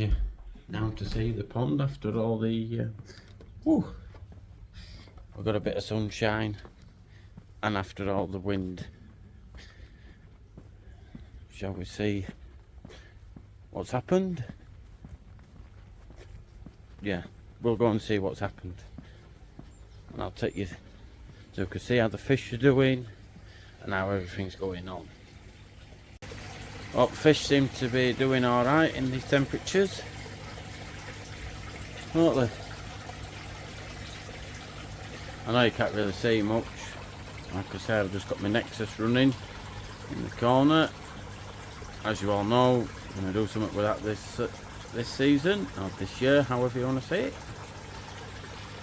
you now to see the pond after all the we've got a bit of sunshine and after all the wind. Shall we see what's happened? Yeah, we'll go and see what's happened, and I'll take you so you can see how the fish are doing and how everything's going on. Well, fish seem to be doing alright in these temperatures, aren't they? I know you can't really see much. Like I said, I've just got my Nexus running in the corner. As you all know, I'm going to do something with that this season, or this year, however you want to say it.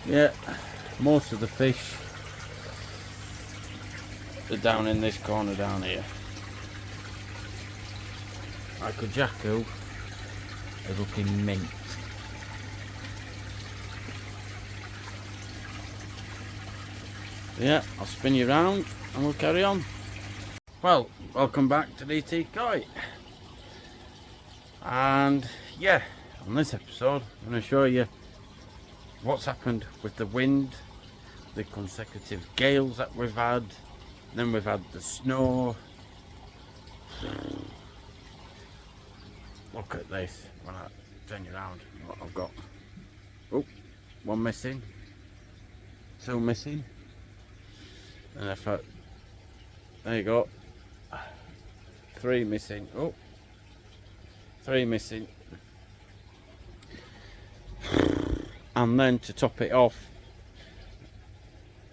Yeah, most of the fish are down in this corner down here. Like a Jacko is looking mint. Yeah, I'll spin you around and we'll carry on. Well, welcome back to DT Kite. And yeah, on this episode I'm going to show you what's happened with the wind, the consecutive gales that we've had, then we've had the snow. Look at this when I turn you around, what I've got. Oh, one missing, two missing, and if I, there you go, three missing. Oh, three missing. And then to top it off,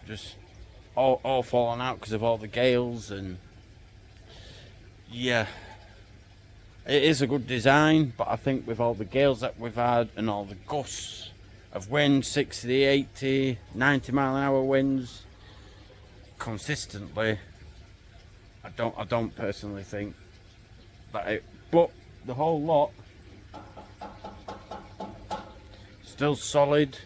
just all falling out because of all the gales. And yeah, it is a good design, but I think with all the gales that we've had and all the gusts of wind, 60, 80, 90 mile an hour winds consistently, I don't personally think that it, but the whole lot still solid,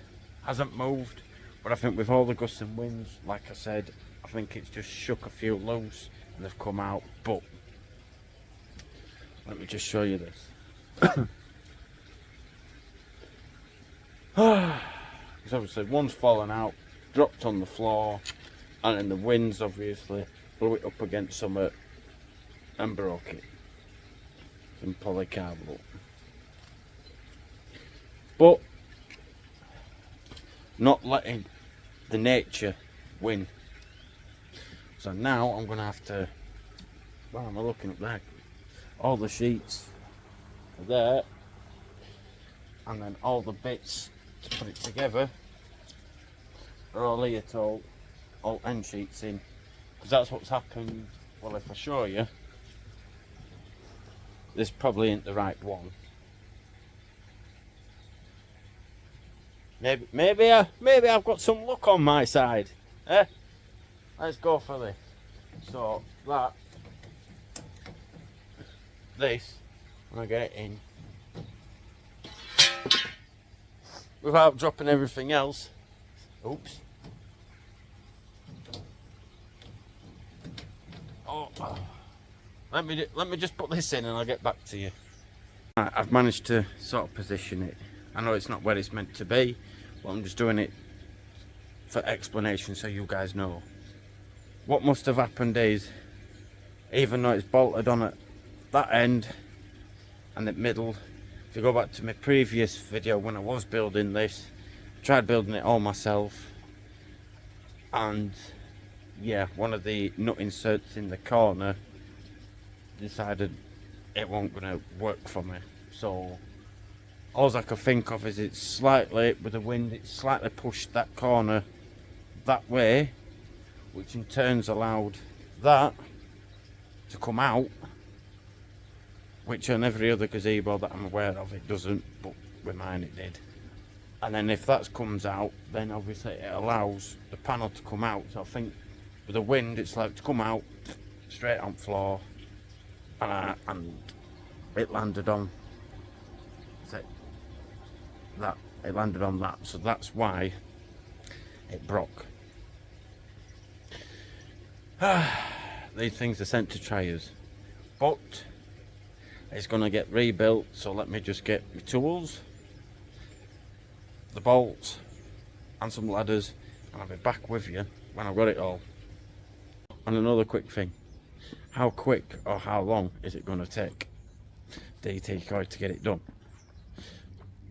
hasn't moved. But I think with all the gusts and winds, like I said, I think it's just shook a few loose and they've come out. But let me just show you this. Because obviously one's fallen out, dropped on the floor, and then the winds obviously blew it up against something and broke it. Some polycarbonate. But not letting the nature win. So now I'm going to have to, well, am I looking up there? All the sheets are there, and then all the bits to put it together are all here to all end sheets in, because that's what's happened. Well, if I show you, this probably ain't the right one. Maybe I've got some luck on my side. Let's go for this. So this, when I get it in, without dropping everything else. Oops. Oh, let me just put this in and I'll get back to you. I've managed to sort of position it. I know it's not where it's meant to be, but I'm just doing it for explanation so you guys know. What must have happened is, even though it's bolted on at that end and the middle, if you go back to my previous video when I was building this, I tried building it all myself, and yeah, one of the nut inserts in the corner decided it wasn't going to work for me. So all I could think of is it's slightly, with the wind, it's slightly pushed that corner that way, which in turns allowed that to come out, which on every other gazebo that I'm aware of it doesn't, but with mine it did. And then if that comes out, then obviously it allows the panel to come out. So I think with the wind, it's like to come out straight on floor, and it landed on that. It landed on that, so that's why it broke. These things are sent to try us, but It's going to get rebuilt, so let me just get my tools, the bolts and some ladders, and I'll be back with you when I've got it all. And another quick thing, how quick or how long is it going to take DT Koi to get it done?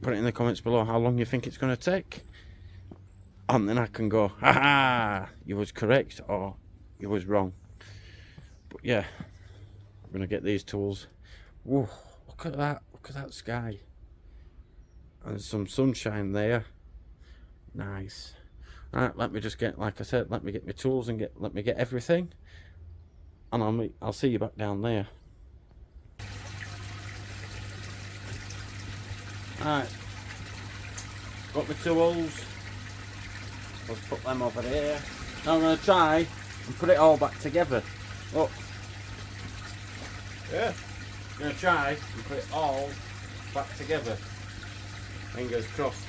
Put it in the comments below how long you think it's going to take, and then I can go, haha, you was correct or you was wrong. But yeah, I'm going to get these tools. Whoa, look at that sky and some sunshine there. Nice. Right, let me just get, like I said, let me get my tools and let me get everything, and I'll see you back down there. Right, got my tools. Let's put them over here. Now I'm going to try and put it all back together. Look. Yeah. I'm going to try and put it all back together. Fingers crossed.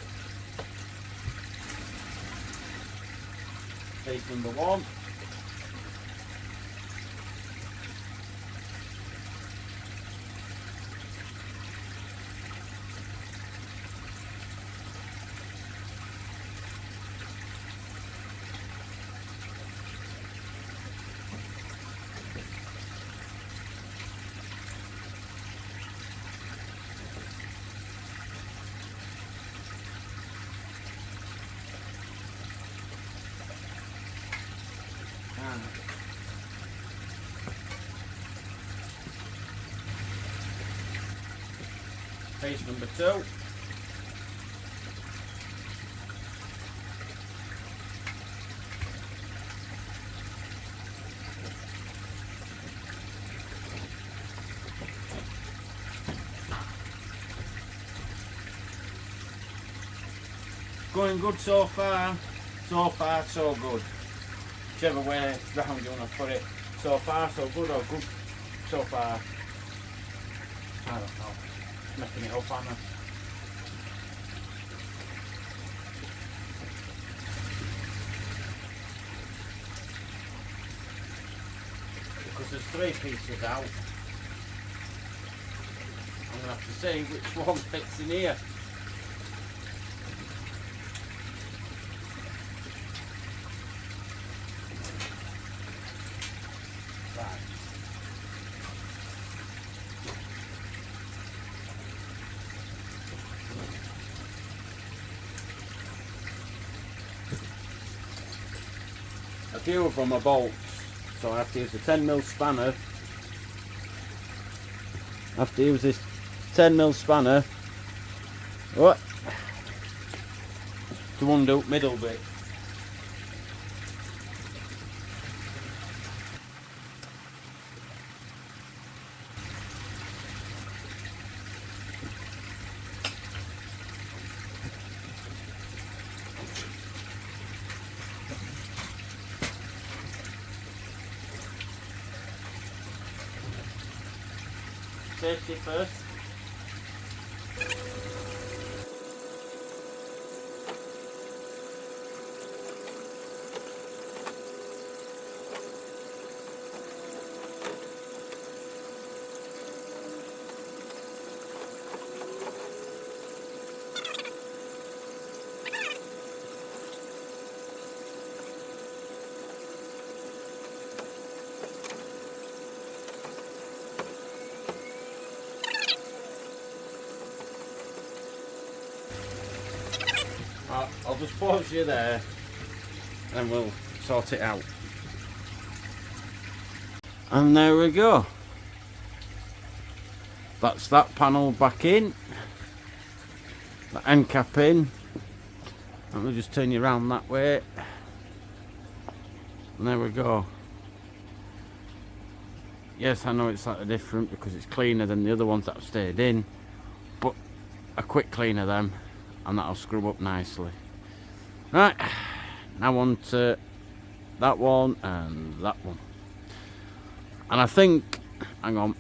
Piece number one. Piece number two. Going good so far. So far, so good. Whichever way round you want to put it. So far, so good, or good so far. I don't know. Making it up, Anna. Because there's three pieces out. I'm going to have to see which one fits in here. Right. A few of them are bolts, so I have to use a 10mm spanner. I have to use this 10mm spanner, what, to undo the middle bit. Safety first. I'll just pause you there and we'll sort it out. And there we go. That's that panel back in. The end cap in. And we'll just turn you around that way. And there we go. Yes, I know it's slightly different because it's cleaner than the other ones that have stayed in. But a quick clean of them and that'll screw up nicely. Right, now on to that one and that one. And I think, hang on,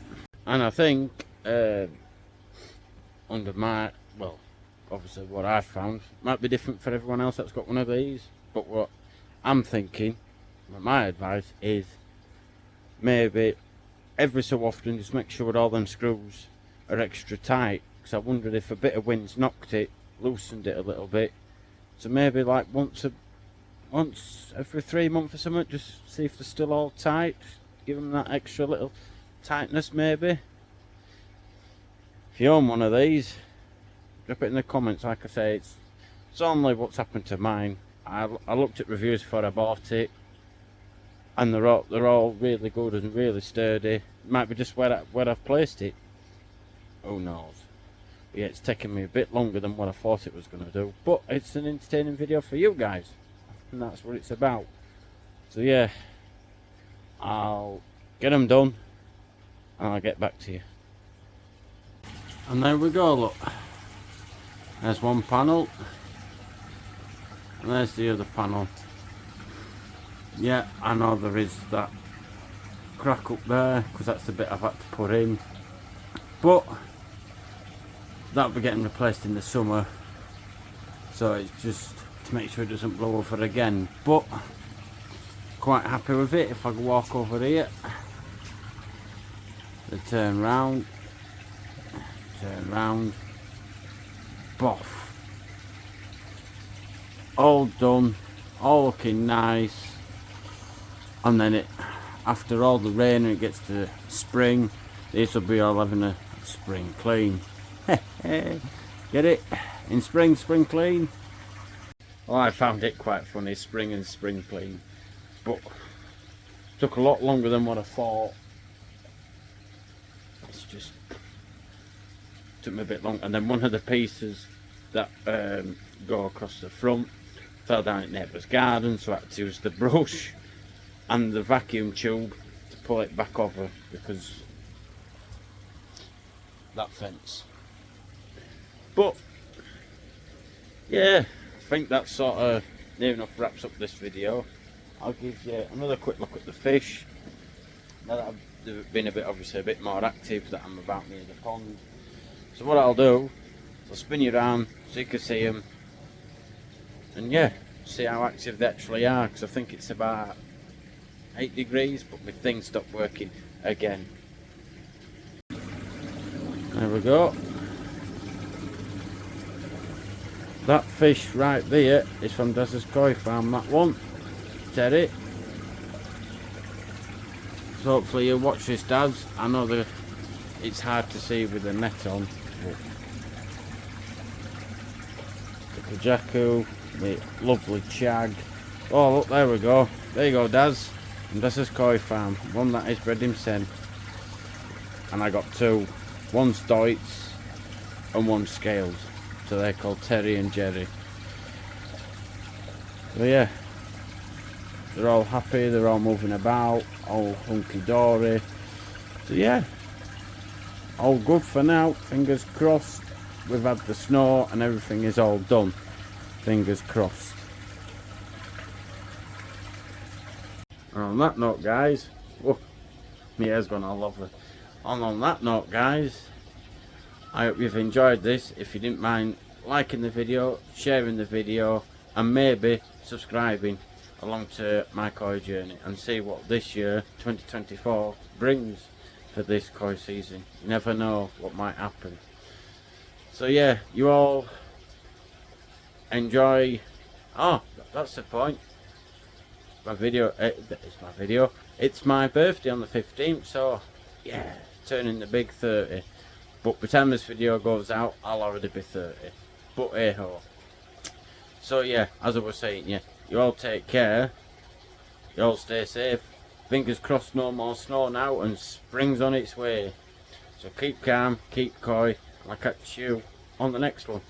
and I think under my, well, obviously what I found might be different for everyone else that's got one of these, but what I'm thinking, my advice is maybe every so often just make sure all them screws are extra tight, because I wondered if a bit of wind's knocked it, loosened it a little bit. So maybe like once every 3 months or something, just see if they're still all tight, give them that extra little tightness maybe. If you own one of these, drop it in the comments. Like I say, it's only what's happened to mine. I looked at reviews before I bought it, and they're all really good and really sturdy. It might be just where I've placed it, who knows. But yeah, it's taken me a bit longer than what I thought it was going to do, but it's an entertaining video for you guys, and that's what it's about. So yeah, I'll get them done and I'll get back to you. And there we go, look, there's one panel and there's the other panel. Yeah, I know there is that crack up there because that's the bit I've had to put in, but that'll be getting replaced in the summer, so it's just to make sure it doesn't blow over again. But quite happy with it. If I can walk over here, they turn round, boff, all done, all looking nice. And then after all the rain and it gets to spring, this will be all having a spring clean. Get it? In spring clean. Well, I found it quite funny, spring and spring clean, but took a lot longer than what I thought. It's just took me a bit long, and then one of the pieces that go across the front fell down at neighbour's garden, so I had to use the brush and the vacuum tube to pull it back over because that fence. But yeah, I think that sort of near enough wraps up this video. I'll give you another quick look at the fish now that they've been obviously a bit more active, that I'm about near the pond. So what I'll do is I'll spin you around so you can see them, and yeah, see how active they actually are, because I think it's about 8 degrees, but my thing stopped working again. There we go. That fish right there is from Daz's Koi Farm, that one, Terry. So hopefully you'll watch this, Daz. I know that it's hard to see with the net on. The Kajaku, the lovely chag. Oh look, there we go. There you go, Daz. And Daz's Koi Farm, one that is bred himself. And I got two. One's Deutz and one's Scales. So they're called Terry and Jerry. So yeah, they're all happy, they're all moving about, all hunky-dory. So yeah, all good for now, fingers crossed. We've had the snow and everything is all done, fingers crossed. And on that note, guys, whoa, my hair's gone all over. And on that note, guys, I hope you've enjoyed this. If you didn't mind liking the video, sharing the video, and maybe subscribing along to my koi journey, and see what this year 2024 brings for this koi season. You never know what might happen. So yeah, you all enjoy. Oh, that's the point. My video, it's my birthday on the 15th, so yeah, turning the big 30. But by the time this video goes out, I'll already be 30. But hey ho. So yeah, as I was saying, yeah, you all take care. You all stay safe. Fingers crossed no more snow now, and spring's on its way. So keep calm, keep koi, and I'll catch you on the next one.